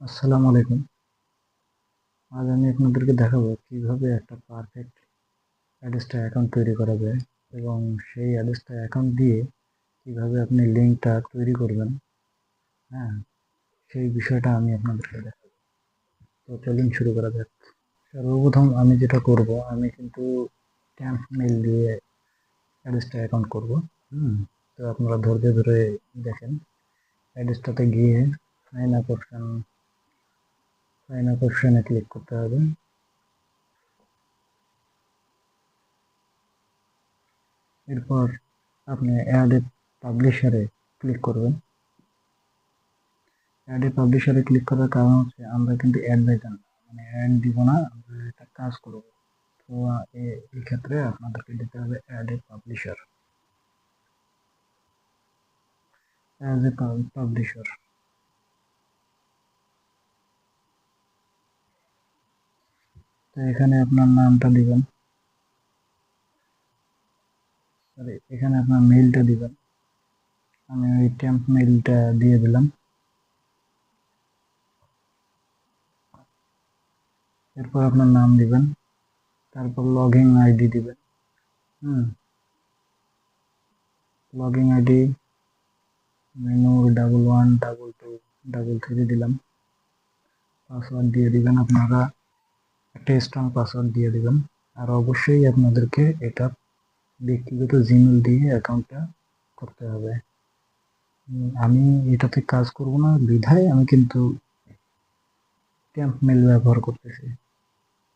আসসালামু আলাইকুম। আজ আমি আপনাদেরকে দেখাবো কিভাবে একটা পারফেক্ট অ্যাডেস্টা অ্যাকাউন্ট তৈরি করা যায় এবং সেই অ্যাডেস্টা অ্যাকাউন্ট দিয়ে কিভাবে আপনি লিঙ্কটা তৈরি করবেন। হ্যাঁ, সেই বিষয়টা আমি আপনাদেরকে দেখাবো। তো চলুন শুরু করা যাক। সর্বপ্রথম আমি যেটা করব, আমি কিন্তু ট্যাম্প মেইল দিয়ে অ্যাডেস্টা অ্যাকাউন্ট করব। হুম তো আপনারা ধৈর্য ধরে দেখেন। অ্যাডেস্টাতে গিয়ে সাইন আপ অপশনে ক্লিক করতে হবে। এরপর আপনি অ্যাড এ পাবলিশারে ক্লিক করবেন। অ্যাড এ পাবলিশারে ক্লিক করার কারণ হচ্ছে আমরা কিন্তু অ্যাড দিতাম না, মানে অ্যাড দিব না, আমরা এটা কাজ করব। তো এই ক্ষেত্রে আপনাদেরকে দিতে হবে add a publisher, as a publisher. তো এখানে আপনার নামটা দিবেন, সরি এখানে আপনার মেইলটা দিবেন। আমি ওই টেম্প মেইলটা দিয়ে দিলাম। এরপর আপনার নাম দিবেন, তারপর লগইন আইডি দিবেন। হুম লগইন আইডি মেনুর 111223 দিলাম। পাসওয়ার্ড দিয়ে দিবেন, আপনারা একটা স্ট্রং পাসওয়ার্ড দিয়ে দিবেন। আর অবশ্যই আপনাদেরকে এটা ব্যক্তিগত জিমেল দিয়ে অ্যাকাউন্টটা করতে হবে। আমি এটাতে কাজ করব না বিধায় আমি কিন্তু ট্যাম্প মেল ব্যবহার করতেছি।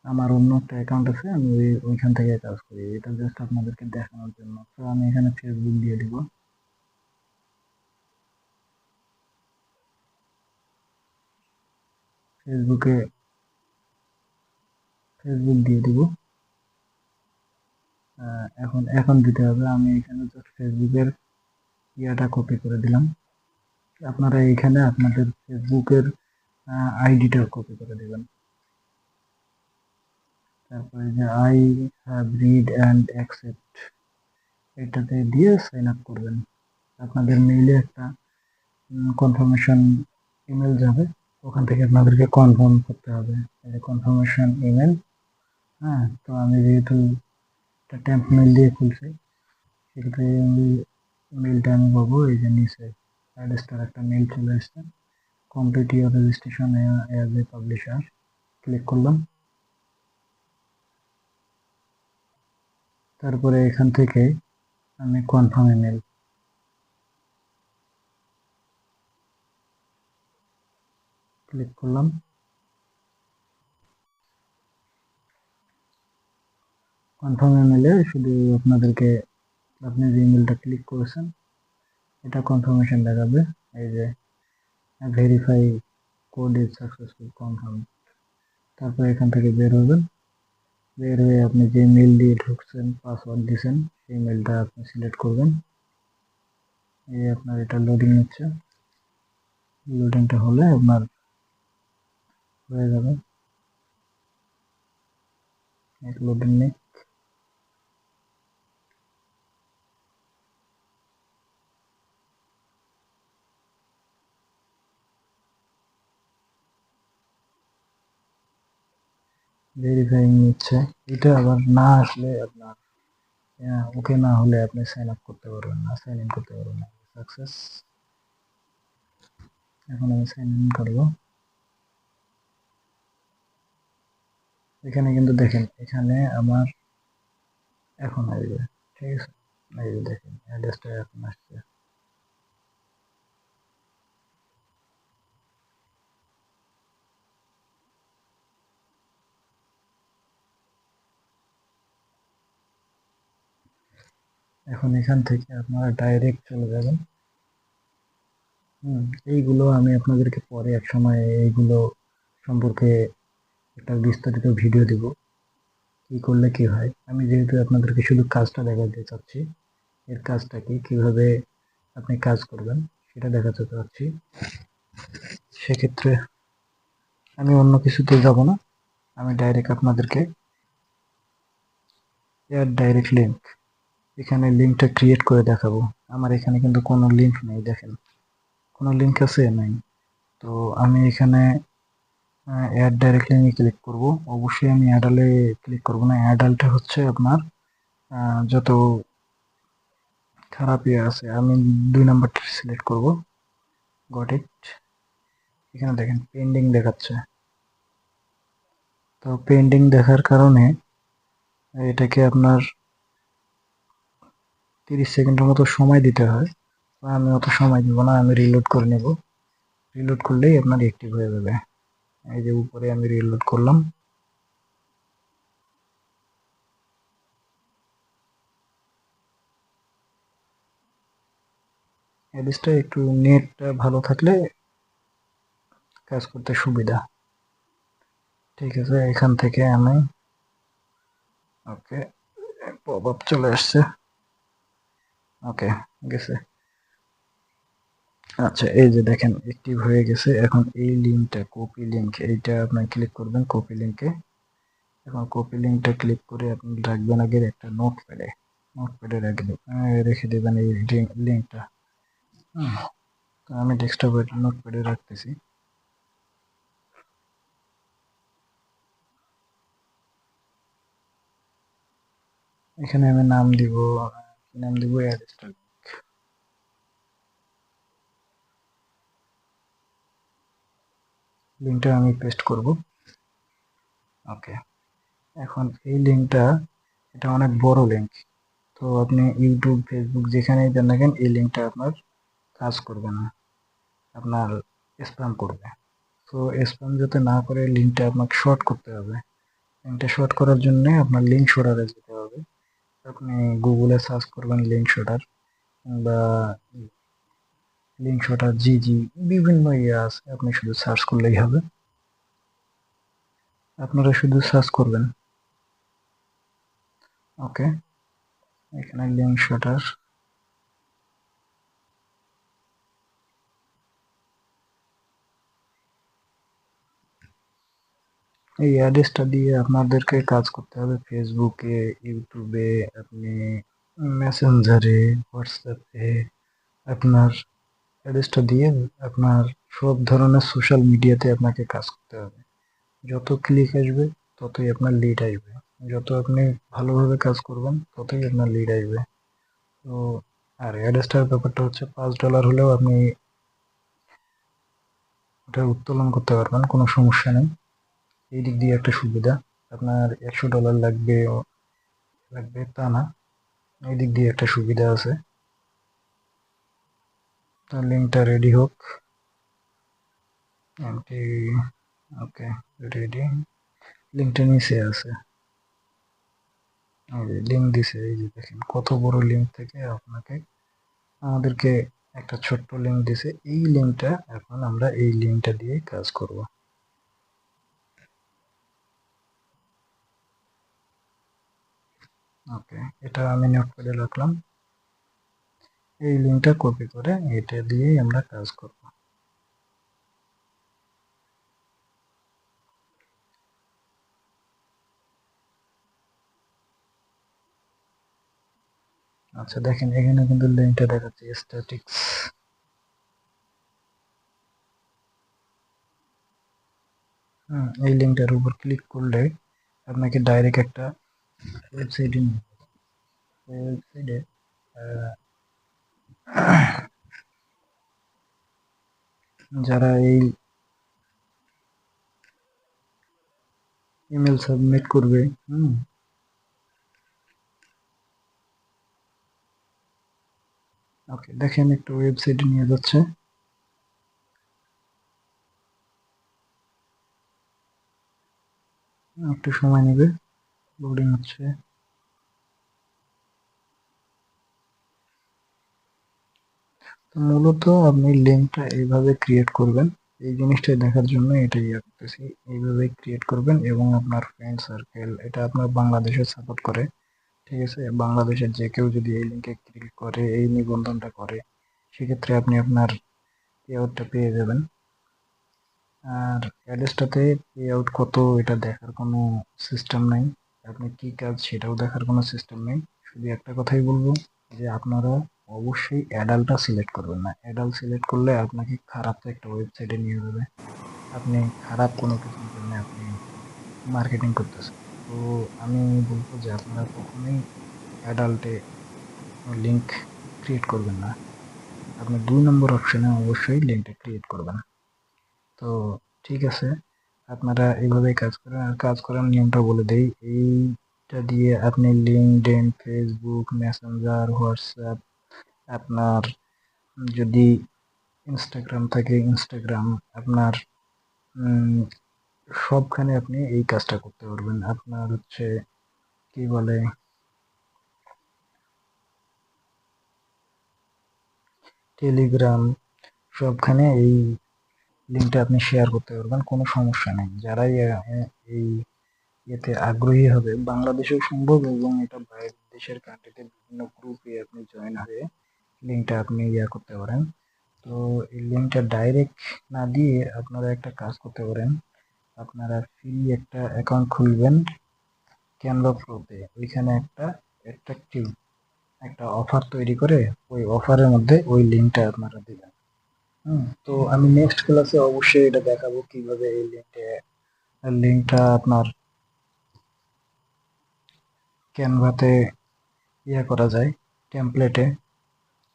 আমার অন্য একটা অ্যাকাউন্ট আছে, আমি ওইখান থেকে কাজ করি। এটা জাস্ট আপনাদেরকে দেখানোর জন্য। তো আমি এখানে ফেসবুক দিয়ে দিব। ফেসবুকে ফেসবুক দিয়ে দিব। এখন দিতে হবে। আমি এখানে জাস্ট ফেসবুকের ইয়াটা কপি করে দিলাম। আপনারা এখানে আপনাদের ফেসবুকের আইডিটা কপি করে দিবেন। তারপরে যে I have read and accept, এটাতে দিয়ে সাইন আপ করবেন। আপনাদের মেইলে একটা কনফার্মেশন ইমেল যাবে, ওখান থেকে আপনাদেরকে কনফার্ম করতে হবে। এই যে কনফার্মেশন ইমেল। হ্যাঁ, তো আমি যেহেতু একটা ট্যাম্প মেইল দিয়ে খুলছি, সেক্ষেত্রে মেইলটা আমি পাবো এই যে নিচে অ্যাড্রেসটার একটা মেইল চলে আসছে। Complete your registration as a publisher, click করলাম। তারপরে এখান থেকে আমি কনফার্ম ইমেল ক্লিক করলাম। কনফার্ম ইমেলে শুধু আপনাদেরকে, আপনি যে ইমেলটা ক্লিক করেছেন এটা কনফার্মেশন দেখাবে। এই যে verify code is successful confirm. তারপর এখান থেকে বের হবেন। বের হয়ে আপনি যে মেল দিয়ে ঢুকছেন, পাসওয়ার্ড দিয়েছেন, সেই মেলটা আপনি সিলেক্ট করবেন। এই আপনার এটা লোডিং হচ্ছে। লোডিংটা হলে আপনার হয়ে যাবে। লোডিং নেই। ভেরিফাইং নিচ্ছে। এটা আবার না আসলে আপনার ওকে না হলে আপনি সাইন আপ করতে পারবেন না, সাইন ইন করতে পারবেন না। সাকসেস। এখন আমি সাইন ইন করবো। এখানে কিন্তু দেখেন, এখানে আমার এখন আসবে। ঠিক আছে, এই যে দেখেন অ্যাড্রেসটা এখন আসছে। এখন এখান থেকে আপনারা ডাইরেক্ট চলে যাবেন। এইগুলো আমি আপনাদেরকে পরে এক সময় এইগুলো সম্পর্কে একটা বিস্তারিত ভিডিও দিব, কি করলে কি হয়। আমি যেহেতু আপনাদেরকে শুধু কাজটা দেখাতে চাচ্ছি, এর কাজটা কি, কিভাবে আপনি কাজ করবেন সেটা দেখাতে চাচ্ছি। সেক্ষেত্রে আমি অন্য কিছুতে যাব না, আমি ডাইরেক্ট আপনাদেরকে এর ডাইরেক্ট লিঙ্ক, এখানে লিঙ্কটা ক্রিয়েট করে দেখাবো। আমার এখানে কিন্তু কোনো লিঙ্ক নেই, দেখেন কোনো লিঙ্ক আছে নাই। তো আমি এখানে অ্যাড ডাইরেক্টলি আমি ক্লিক করব। অবশ্যই আমি অ্যাডালে ক্লিক করব না। অ্যাডালটা হচ্ছে আপনার যত খারাপ ইয়ে আছে। আমি 2 নাম্বারটা সিলেক্ট করব। Got it. এখানে দেখেন পেন্ডিং দেখাচ্ছে। তো পেন্ডিং দেখার কারণে এটাকে আপনার 30 সেকেন্ডের মতো সময় দিতে হয়। আমি অত সময় দিব না, আমি রিলোড করে নেব। রিলোড করলেই আপনার অ্যাক্টিভ হয়ে যাবে। এই যে উপরে আমি রিলোড করলাম। অ্যাডিসটা একটু নেটটা ভালো থাকলে কাজ করতে সুবিধা। ঠিক আছে, এখান থেকে আমি ওকে পপ আপ চলে আসছে। ওকে গেছে। আচ্ছা এই যে দেখেন অ্যাক্টিভ হয়ে গেছে। এখন এই লিঙ্কটা কপি লিঙ্ক, এইটা আপনি ক্লিক করবেন কপি লিঙ্কে। এখন কপি লিঙ্কটা ক্লিক করে আপনি রাখবেন আগে একটা নোটপ্যাডে। নোটপ্যাডে রেখে দেবেন এই লিঙ্কটা। তো আমি ডেস্কটপে নোটপ্যাডে রাখতেছি। এখানে আমি নাম দিব, কি নাম দিব, অ্যাডস্টার লিঙ্কটা আমি পেস্ট করব। ওকে, এখন এই লিঙ্কটা, এটা অনেক বড় লিঙ্ক। তো আপনি ইউটিউব ফেসবুক যেখানেই দেন না কেন এই লিঙ্কটা আপনার কাজ করবে না, আপনার স্প্যাম করবে। তো স্প্যাম যাতে না করে লিঙ্কটা আপনাকে শর্ট করতে হবে। লিঙ্কটা শর্ট করার জন্য আপনার লিঙ্ক শোর্টারে যেতে হবে। আপনি গুগলে সার্চ করবেন লিঙ্ক শোর্টার বা লিঙ্ক শোর্টার জিজি, বিভিন্ন ইয়ে আছে, আপনি শুধু সার্চ করলেই হবে। আপনারা শুধু সার্চ করবেন। ওকে, এখানে লিঙ্ক শোর্টার। এই অ্যাড্রেসটা দিয়ে আপনাদেরকে কাজ করতে হবে ফেসবুকে, ইউটিউবে, আপনি মেসেঞ্জারে, হোয়াটসঅ্যাপে। আপনার অ্যাড্রেসটা দিয়ে আপনার সব ধরনের সোশ্যাল মিডিয়াতে আপনাকে কাজ করতে হবে। যত ক্লিক আসবে ততই আপনার লিড আসবে। যত আপনি ভালোভাবে কাজ করবেন ততই আপনার লিড আসবে। তো আর অ্যাড্রেসটার ব্যাপারটা হচ্ছে $5 হলেও আপনি ওটা উত্তোলন করতে পারবেন, কোনো সমস্যা নেই। এই দিক দিয়ে একটা সুবিধা। আপনার $100 লাগবে তা না, এই দিক দিয়ে একটা সুবিধা আছে। তো লিঙ্কটা রেডি হোক। এমটি, ওকে রেডি। লিঙ্কটা নিচে আছে, লিঙ্ক দিছে। এই যে দেখেন কত বড় লিঙ্ক থেকে আপনাকে আমাদেরকে একটা ছোট্ট লিঙ্ক দিছে। এই লিঙ্কটা এখন আমরা এই লিঙ্কটা দিয়ে কাজ করব। ওকে, এটা আমি নোটপ্যাডে রাখলাম। এই লিঙ্কটা কপি করে এটা দিয়েই আমরা কাজ করব। আচ্ছা দেখেন এখানে কিন্তু লিঙ্কটা দেখাচ্ছে স্ট্যাটিক্স। এই লিঙ্কটার উপর ক্লিক করলে আপনাকে ডাইরেক্ট একটা ওয়েবসাইটে নিয়ে যাবে। ওয়েবসাইটে যারা এই ইমেল সাবমিট করবে, ওকে দেখেন একটু ওয়েবসাইটে নিয়ে যাচ্ছে। একটু সময় নেবে, লোডিং হচ্ছে। তো মূলত আপনি লিঙ্কটা এইভাবে ক্রিয়েট করবেন। এই জিনিসটা দেখার জন্য এটা ইয়ে করতেছি। এইভাবে ক্রিয়েট করবেন এবং আপনার ফ্রেন্ড সার্কেল, এটা আপনার বাংলাদেশে সাপোর্ট করে। ঠিক আছে, বাংলাদেশের যে কেউ যদি এই লিঙ্কে ক্লিক করে, এই নিবন্ধনটা করে, সেক্ষেত্রে আপনি আপনার পে আউটটা পেয়ে যাবেন। আর অ্যাড্রেসটাতে পে আউট কত এটা দেখার কোনো সিস্টেম নাই। আপনি কি কাজ সেটাও দেখার কোনো সিস্টেম নেই। শুধু একটা কথাই বলবো যে আপনারা অবশ্যই অ্যাডাল্টটা সিলেক্ট করবেন না। অ্যাডাল্ট সিলেক্ট করলে আপনাকে খারাপ একটা ওয়েবসাইটে নিয়ে যাবে। আপনি খারাপ কোনো কিছুর জন্য আপনি মার্কেটিং করতেছেন। তো আমি বলব যে আপনারা কখনোই অ্যাডাল্টে লিঙ্ক ক্রিয়েট করবেন না। আপনি ২ নম্বর অপশনে অবশ্যই লিঙ্কটা ক্রিয়েট করবেন। তো ঠিক আছে, আপনারা এইভাবেই কাজ করেন। আর কাজ করার নিয়মটা বলে দেই। এইটা দিয়ে আপনি LinkedIn, Facebook, Messenger, WhatsApp, আপনার যদি Instagram থাকে Instagram, আপনার উম সবখানে আপনি এই কাজটা করতে পারবেন। আপনার হচ্ছে কি বলে Telegram, সবখানে এই লিঙ্কটা আপনি শেয়ার করতে পারবেন। কোনো সমস্যা নেই। যারাই এই এতে আগ্রহী হবে, বাংলাদেশেও সম্ভব এবং এটা বাইরের দেশের কান্ট্রিতে বিভিন্ন গ্রুপে আপনি জয়েন হয়ে লিঙ্কটা আপনি করতে পারেন। তো এই লিঙ্কটা ডাইরেক্ট না দিয়ে আপনারা একটা কাজ করতে পারেন। আপনারা ফ্রি একটা অ্যাকাউন্ট খুলবেন ক্যানভা প্রোতে। ওইখানে একটা অ্যাট্রাকটিভ একটা অফার তৈরি করে ওই অফারের মধ্যে ওই লিঙ্কটা আপনারা দিবেন। তো আমি নেক্সট ক্লাসে অবশ্যই এটা দেখাবো কিভাবে এই লিঙ্কটা আপনার ক্যানভাতে করা যায় টেমপ্লেটে।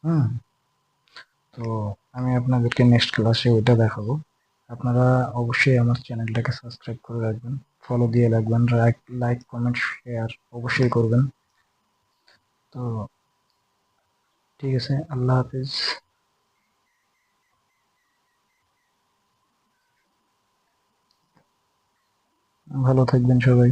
হুম তো আমি আপনাদেরকে নেক্সট ক্লাসে ওইটা দেখাবো। আপনারা অবশ্যই আমার চ্যানেলটাকে সাবস্ক্রাইব করে রাখবেন, ফলো দিয়ে রাখবেন, লাইক কমেন্ট শেয়ার অবশ্যই করবেন। তো ঠিক আছে, আল্লাহ হাফিজ, ভালো থাকবেন সবাই।